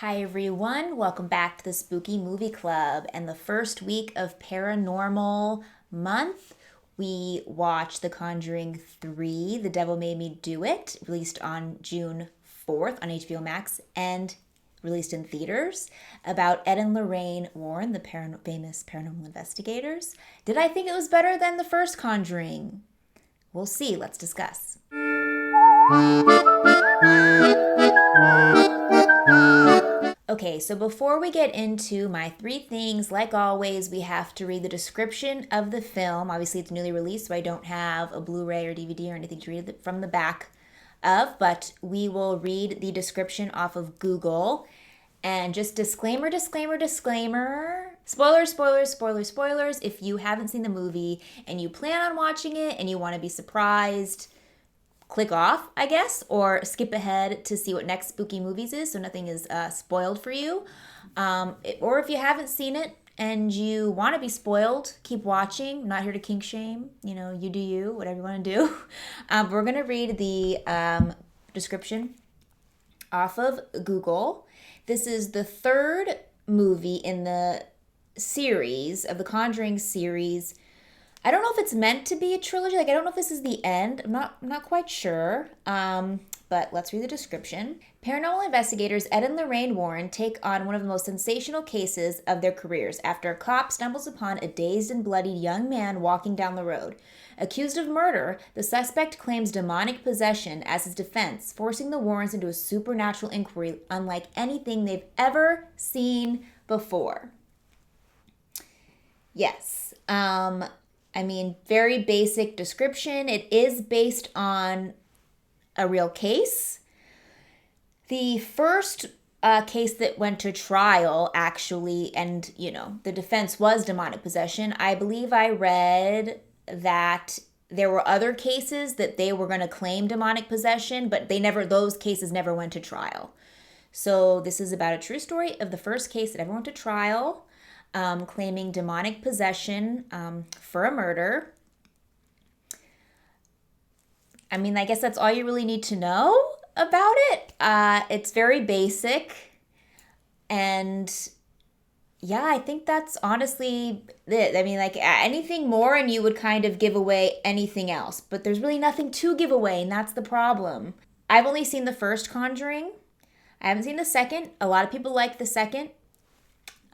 Hi everyone, welcome back to the Spooky Movie Club and the first week of Paranormal Month. We watched The Conjuring 3, The Devil Made Me Do It, released on June 4th on HBO Max and released in theaters, about Ed and Lorraine Warren, the famous paranormal investigators. Did I think it was better than the first Conjuring? We'll see, let's discuss. Okay, so before we get into my three things, like always, we have to read the description of the film. Obviously, it's newly released, so I don't have a Blu-ray or DVD or anything to read from the back of, but we will read the description off of Google. And just disclaimer, disclaimer, disclaimer. Spoilers, spoilers, spoilers, spoilers. If you haven't seen the movie and you plan on watching it and you want to be surprised, click off, I guess, or skip ahead to see what next spooky movies is, so nothing is spoiled for you. Or if you haven't seen it and you want to be spoiled, keep watching. I'm not here to kink shame. You do you, whatever you want to do. We're going to read the description off of Google. This is the third movie in the series, of the Conjuring series. I don't know if it's meant to be a trilogy. I don't know if this is the end. I'm not quite sure. But let's read the description. Paranormal investigators Ed and Lorraine Warren take on one of the most sensational cases of their careers after a cop stumbles upon a dazed and bloodied young man walking down the road. Accused of murder, the suspect claims demonic possession as his defense, forcing the Warrens into a supernatural inquiry unlike anything they've ever seen before. Yes. Very basic description. It is based on a real case. The first case that went to trial, actually, and, the defense was demonic possession. I believe I read that there were other cases that they were going to claim demonic possession, but those cases never went to trial. So this is about a true story of the first case that ever went to trial, claiming demonic possession for a murder. I guess that's all you really need to know about it. It's very basic. And yeah, I think that's honestly it. Anything more and you would kind of give away anything else. But there's really nothing to give away, and that's the problem. I've only seen the first Conjuring. I haven't seen the second. A lot of people like the second.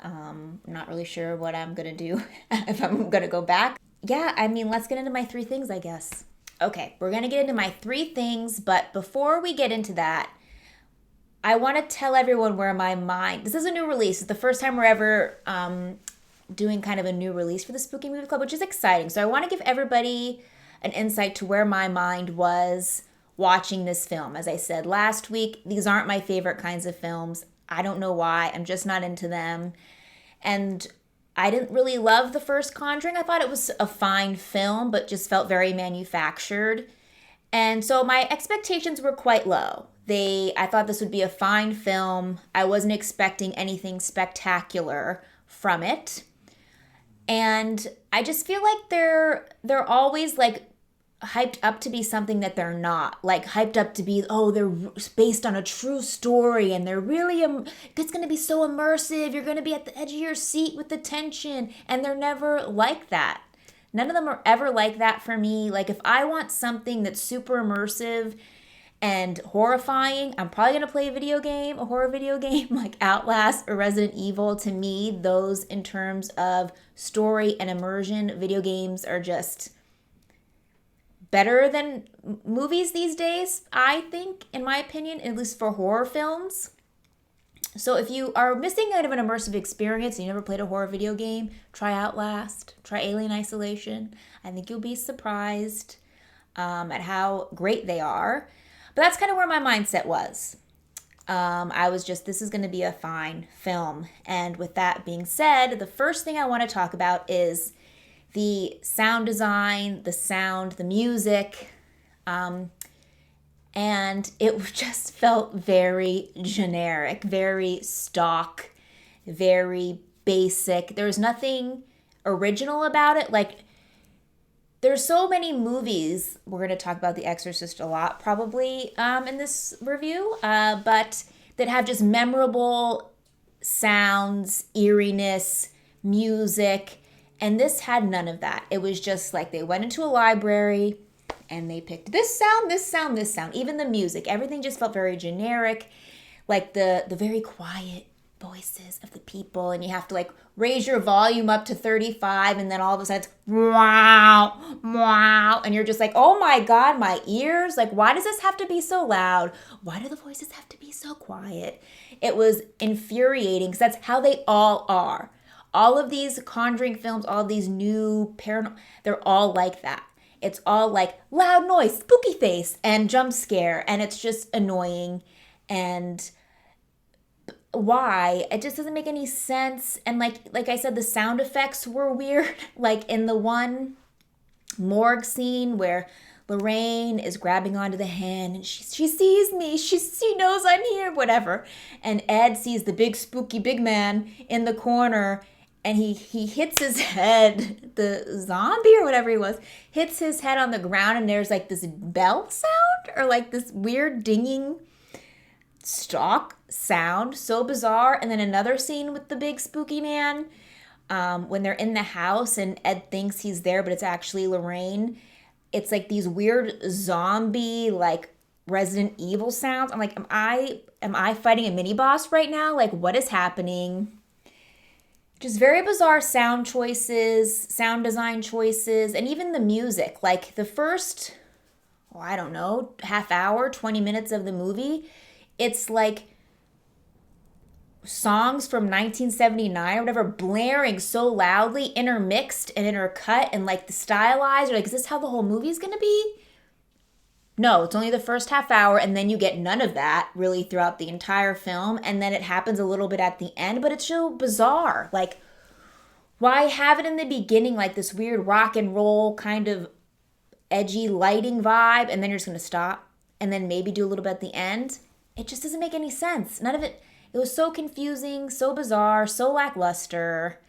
I'm not really sure what I'm going to do if I'm going to go back. Yeah, let's get into my three things, I guess. Okay, we're going to get into my three things, but before we get into that, I want to tell everyone where my mind... This is a new release. It's the first time we're ever doing kind of a new release for the Spooky Movie Club, which is exciting. So I want to give everybody an insight to where my mind was watching this film. As I said last week, these aren't my favorite kinds of films. I don't know why. I'm just not into them. And I didn't really love the first Conjuring. I thought it was a fine film, but just felt very manufactured. And so my expectations were quite low. I thought this would be a fine film. I wasn't expecting anything spectacular from it. And I just feel like they're always hyped up to be something that they're not. Hyped up to be, they're based on a true story and they're really, it's going to be so immersive. You're going to be at the edge of your seat with the tension. And they're never like that. None of them are ever like that for me. If I want something that's super immersive and horrifying, I'm probably going to play a horror video game like Outlast or Resident Evil. To me, those in terms of story and immersion, video games are just better than movies these days, I think, in my opinion, at least for horror films. So if you are missing out of an immersive experience and you never played a horror video game, try Outlast, try Alien Isolation. I think you'll be surprised at how great they are. But that's kind of where my mindset was. I was just, this is going to be a fine film. And with that being said, the first thing I want to talk about is the sound design, the sound, the music, and it just felt very generic, very stock, very basic. There's nothing original about it. There's so many movies. We're going to talk about The Exorcist a lot probably in this review, but that have just memorable sounds, eeriness, music. And this had none of that. It was just like they went into a library and they picked this sound, this sound, this sound. Even the music, everything just felt very generic. Like the very quiet voices of the people, and you have to like raise your volume up to 35, and then all of a sudden it's wow, wow, and you're just like, oh my God, my ears, like, why does this have to be so loud? Why do the voices have to be so quiet? It was infuriating because that's how they all are. All of these Conjuring films, all of these new paranormal, they're all like that. It's all like loud noise, spooky face, and jump scare, and it's just annoying. And why? It just doesn't make any sense. And like I said, the sound effects were weird. Like in the one morgue scene where Lorraine is grabbing onto the hand and she sees me, she knows I'm here, whatever. And Ed sees the big spooky big man in the corner, and he hits his head, the zombie or whatever he was, hits his head on the ground, and there's like this bell sound or like this weird dinging stock sound, so bizarre. And then another scene with the big spooky man, when they're in the house and Ed thinks he's there, but it's actually Lorraine. It's like these weird zombie, like Resident Evil sounds. I'm like, am I fighting a mini boss right now? Like, what is happening? Just very bizarre sound choices, sound design choices, and even the music. Like the first, I don't know, half hour, 20 minutes of the movie, it's like songs from 1979 or whatever blaring so loudly, intermixed and intercut, and like the stylized. Or like, is this how the whole movie's gonna be? No, it's only the first half hour, and then you get none of that really throughout the entire film, and then it happens a little bit at the end, but it's so bizarre. Like, why have it in the beginning, like this weird rock and roll kind of edgy lighting vibe, and then you're just gonna stop and then maybe do a little bit at the end? It just doesn't make any sense. None of it. It was so confusing, so bizarre, so lackluster.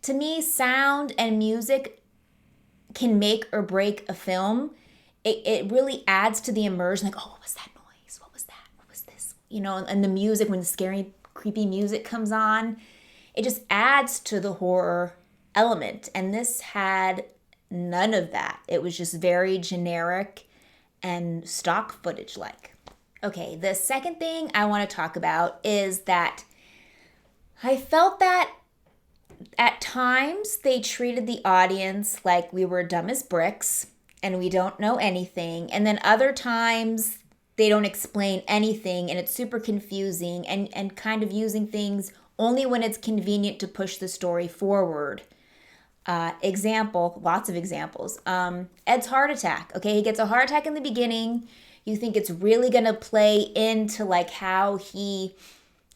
To me, sound and music can make or break a film. It really adds to the immersion. Like, oh, what was that noise? What was that? What was this? You know, and the music, when the scary, creepy music comes on, it just adds to the horror element. And this had none of that. It was just very generic and stock footage like. Okay, the second thing I want to talk about is that I felt that at times they treated the audience like we were dumb as bricks and we don't know anything. And then other times they don't explain anything and it's super confusing and kind of using things only when it's convenient to push the story forward. Example, lots of examples. Ed's heart attack. Okay, he gets a heart attack in the beginning. You think it's really going to play into like how he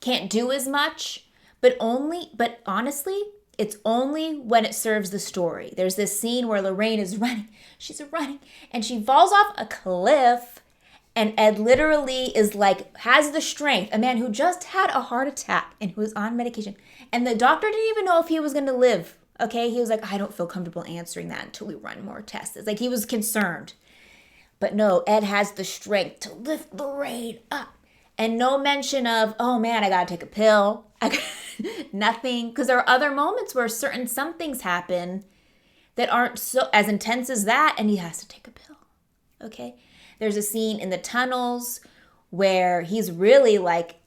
can't do as much, but honestly, it's only when it serves the story. There's this scene where Lorraine is running. She's running and she falls off a cliff, and Ed literally is like, has the strength, a man who just had a heart attack and who was on medication. And the doctor didn't even know if he was going to live. Okay, he was like, I don't feel comfortable answering that until we run more tests. It's like he was concerned. But no, Ed has the strength to lift Lorraine up. And no mention of, oh man, I gotta take a pill. Nothing. Because there are other moments where some things happen that aren't so as intense as that, and he has to take a pill. Okay? There's a scene in the tunnels where he's really like,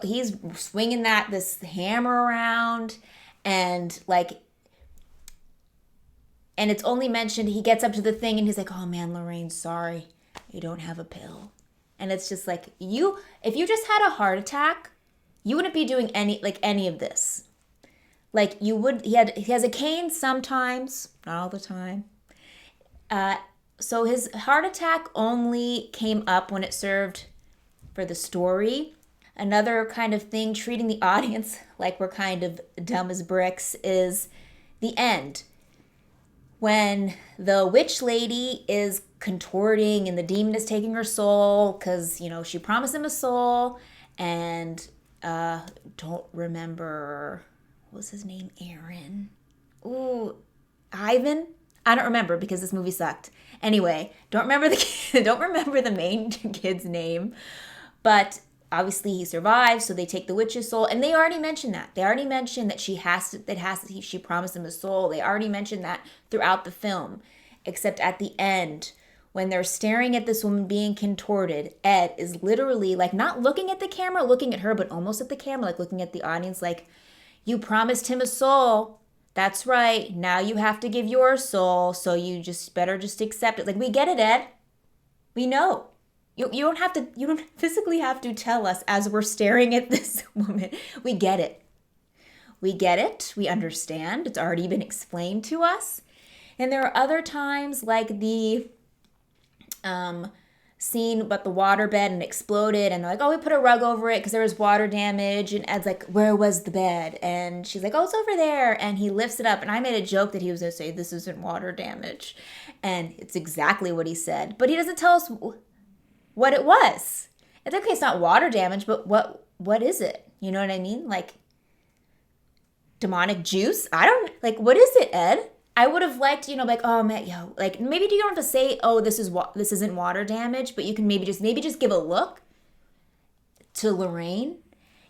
he's swinging this hammer around, and like, and it's only mentioned, he gets up to the thing and he's like, oh man, Lorraine, sorry, you don't have a pill. And it's just like, if you just had a heart attack, you wouldn't be doing any of this. Like you would, he has a cane sometimes, not all the time. So his heart attack only came up when it served for the story. Another kind of thing, treating the audience like we're kind of dumb as bricks, is the end. When the witch lady is contorting and the demon is taking her soul because, she promised him a soul, and don't remember, what was his name? Aaron? Ooh, Ivan? I don't remember because this movie sucked. Anyway, don't remember the main kid's name, but obviously he survives, so they take the witch's soul, and they already mentioned that. They already mentioned that she promised him a soul. They already mentioned that throughout the film, except at the end, when they're staring at this woman being contorted, Ed is literally like not looking at the camera, looking at her, but almost at the camera, like looking at the audience, like, you promised him a soul. That's right. Now you have to give your soul, so you just better just accept it. Like, we get it, Ed. We know. You don't physically have to tell us as we're staring at this woman. We get it. We get it. We understand. It's already been explained to us. And there are other times like the scene about the waterbed and exploded, and they're like, oh, we put a rug over it because there was water damage, and Ed's like, where was the bed? And she's like, oh, it's over there, and he lifts it up, and I made a joke that he was going to say, this isn't water damage, and it's exactly what he said, but he doesn't tell us what it was. It's okay, it's not water damage, but what is it? You know what I mean? Like, demonic juice? I don't, like, what is it, Ed? I would have liked, like, oh man, like maybe you don't have to say, oh, this isn't water damage, but you can maybe just give a look to Lorraine,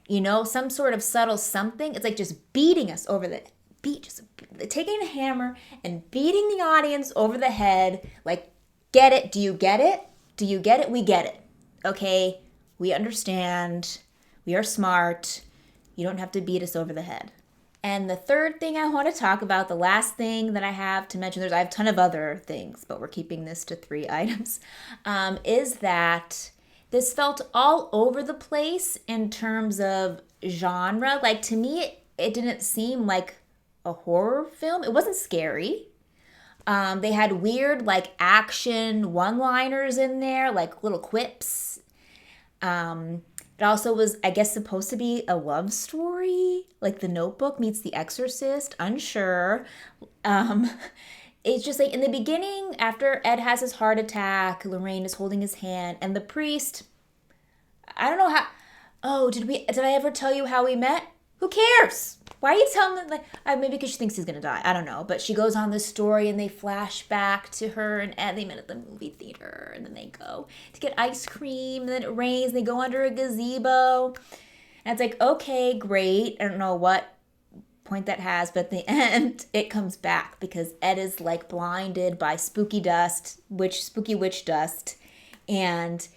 some sort of subtle something. It's like just beating us over the just taking a hammer and beating the audience over the head. Like, get it? Do you get it? Do you get it? We get it. Okay, we understand. We are smart. You don't have to beat us over the head. And the third thing I want to talk about, the last thing that I have to mention, I have a ton of other things, but we're keeping this to 3 items, is that this felt all over the place in terms of genre. Like, to me, it didn't seem like a horror film. It wasn't scary. They had weird, like, action one-liners in there, like little quips. It also was, I guess, supposed to be a love story, like The Notebook meets The Exorcist, unsure. It's just like in the beginning, after Ed has his heart attack, Lorraine is holding his hand, and the priest, I don't know how, oh, did I ever tell you how we met? Who cares? Why are you telling them, like, maybe because she thinks he's going to die. I don't know. But she goes on this story and they flash back to her and Ed. They met at the movie theater and then they go to get ice cream and then it rains. They go under a gazebo. And it's like, okay, great. I don't know what point that has, but at the end, it comes back because Ed is like blinded by spooky witch dust. And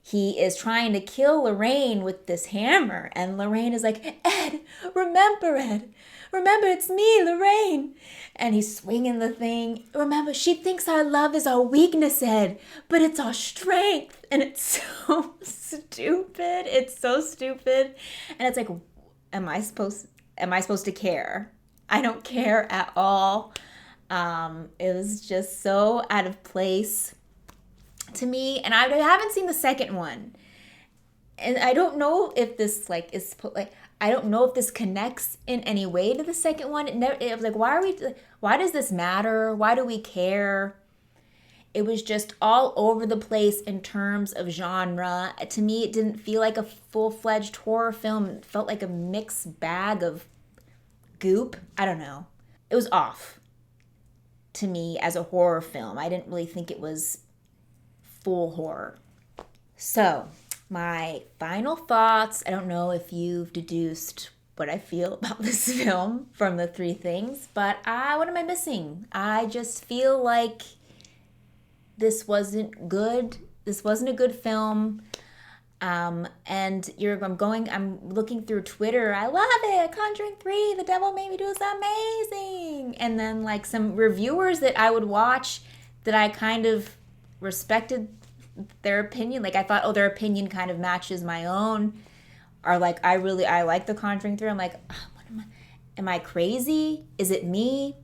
he is trying to kill Lorraine with this hammer. And Lorraine is like, Ed, remember, it's me, Lorraine. And he's swinging the thing. Remember, she thinks our love is our weakness, Ed, but it's our strength. And it's so stupid. It's so stupid. And it's like, am I supposed to care? I don't care at all. It was just so out of place to me, and I haven't seen the second one, and I don't know if this I don't know if this connects in any way to the second one. It was like, why does this matter? Why do we care? It was just all over the place in terms of genre. To me, it didn't feel like a full-fledged horror film. It felt like a mixed bag of goop. I don't know. It was off to me as a horror film. I didn't really think it was full horror. So, my final thoughts. I don't know if you've deduced what I feel about this film from the 3 things, but what am I missing? I just feel like this wasn't good. This wasn't a good film. And I'm looking through Twitter. I love it. Conjuring 3, The Devil Made Me Do is amazing. And then like some reviewers that I would watch that I kind of respected their opinion. Like I thought, oh, their opinion kind of matches my own. Are like, I like The Conjuring 3. I'm like, am I crazy? Is it me?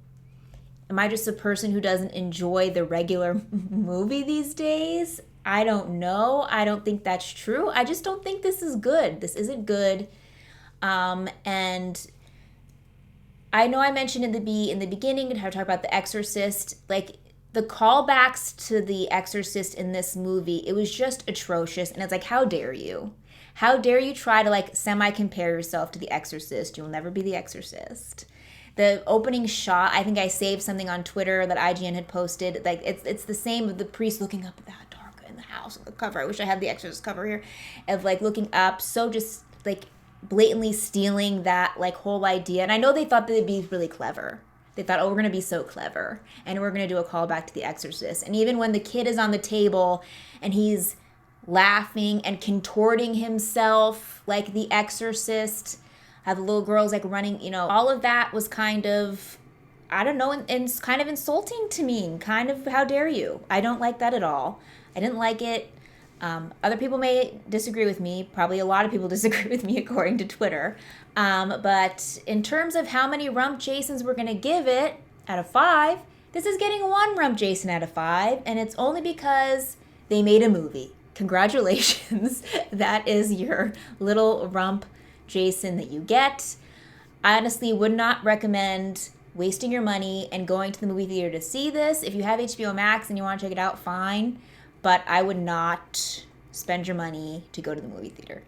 Am I just a person who doesn't enjoy the regular movie these days? I don't know. I don't think that's true. I just don't think this is good. This isn't good. And I know I mentioned in the beginning how to talk about The Exorcist, like the callbacks to The Exorcist in this movie, it was just atrocious. And it's like, how dare you? How dare you try to like semi-compare yourself to The Exorcist? You'll never be The Exorcist. The opening shot, I think I saved something on Twitter that IGN had posted. Like it's the same of the priest looking up at that dark, and the house on the cover. I wish I had the Exorcist cover here, of like looking up, so just like blatantly stealing that like whole idea. And I know they thought that it'd be really clever. They thought, oh, we're gonna be so clever, and we're gonna do a callback to The Exorcist. And even when the kid is on the table and he's laughing and contorting himself like The Exorcist, how the little girl's like running, all of that was kind of, I don't know, and kind of insulting to me. Kind of, how dare you? I don't like that at all. I didn't like it. Other people may disagree with me. Probably a lot of people disagree with me according to Twitter. But in terms of how many Rump Jasons we're going to give it out of 5, this is getting 1 Rump Jason out of 5. And it's only because they made a movie. Congratulations. That is your little Rump Jason that you get. I honestly would not recommend wasting your money and going to the movie theater to see this. If you have HBO Max and you want to check it out, fine. But I would not spend your money to go to the movie theater.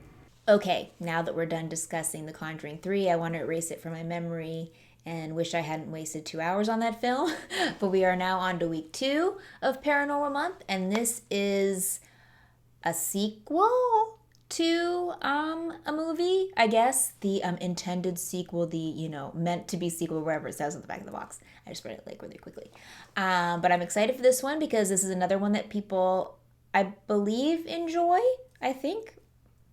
Okay, now that we're done discussing The Conjuring 3, I want to erase it from my memory and wish I hadn't wasted 2 hours on that film. But we are now on to week 2 of Paranormal Month, and this is a sequel to a movie, I guess. The intended sequel, the, meant to be sequel, wherever it says on the back of the box. I just read it like really quickly. But I'm excited for this one because this is another one that people, I believe, enjoy, I think.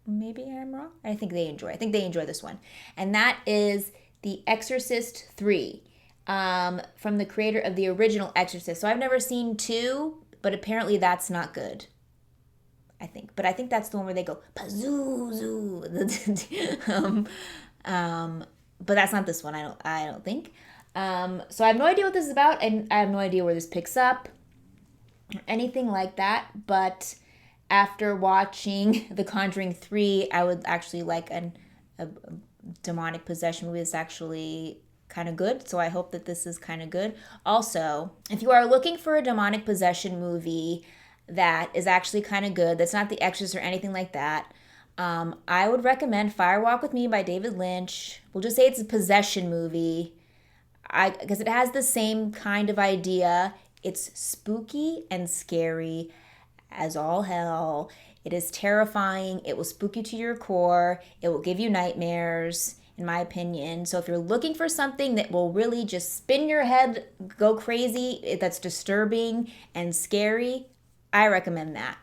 Maybe I'm wrong. I think they enjoy this one. And that is The Exorcist 3, from the creator of the original Exorcist. So I've never seen 2, but apparently that's not good. I think. But I think that's the one where they go, Pazuzu. But that's not this one, I don't think. So I have no idea what this is about, and I have no idea where this picks up or anything like that. But after watching The Conjuring 3, I would actually like a demonic possession movie that's actually kind of good. So I hope that this is kind of good. Also, if you are looking for a demonic possession movie that is actually kind of good, that's not The Exorcist or anything like that, I would recommend Fire Walk with Me by David Lynch. We'll just say it's a possession movie, because it has the same kind of idea. It's spooky and scary as all hell. It is terrifying. It will spook you to your core. It will give you nightmares, in my opinion. So if you're looking for something that will really just spin your head, go crazy, that's disturbing and scary, I recommend that.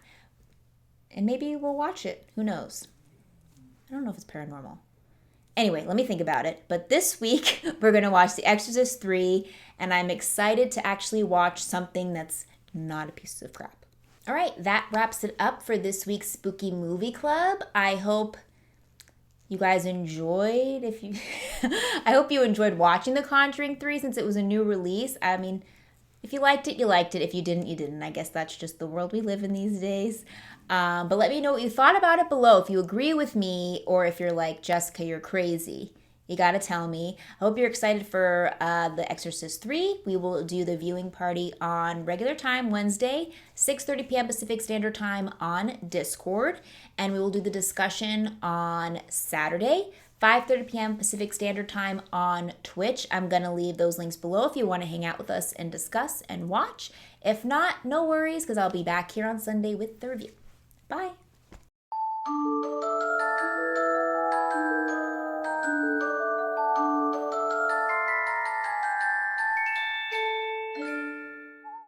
And maybe we'll watch it. Who knows? I don't know if it's paranormal. Anyway, let me think about it. But this week, we're going to watch The Exorcist 3, and I'm excited to actually watch something that's not a piece of crap. All right, that wraps it up for this week's Spooky Movie Club. I hope you guys enjoyed. I hope you enjoyed watching The Conjuring 3 since it was a new release. I mean, if you liked it, you liked it. If you didn't, you didn't. I guess that's just the world we live in these days. But let me know what you thought about it below. If you agree with me, or if you're like, Jessica, you're crazy. You gotta tell me. I hope you're excited for The Exorcist 3. We will do the viewing party on regular time, Wednesday, 6:30 p.m. Pacific Standard Time on Discord. And we will do the discussion on Saturday, 5:30 p.m. Pacific Standard Time on Twitch. I'm going to leave those links below if you want to hang out with us and discuss and watch. If not, no worries, because I'll be back here on Sunday with the review. Bye.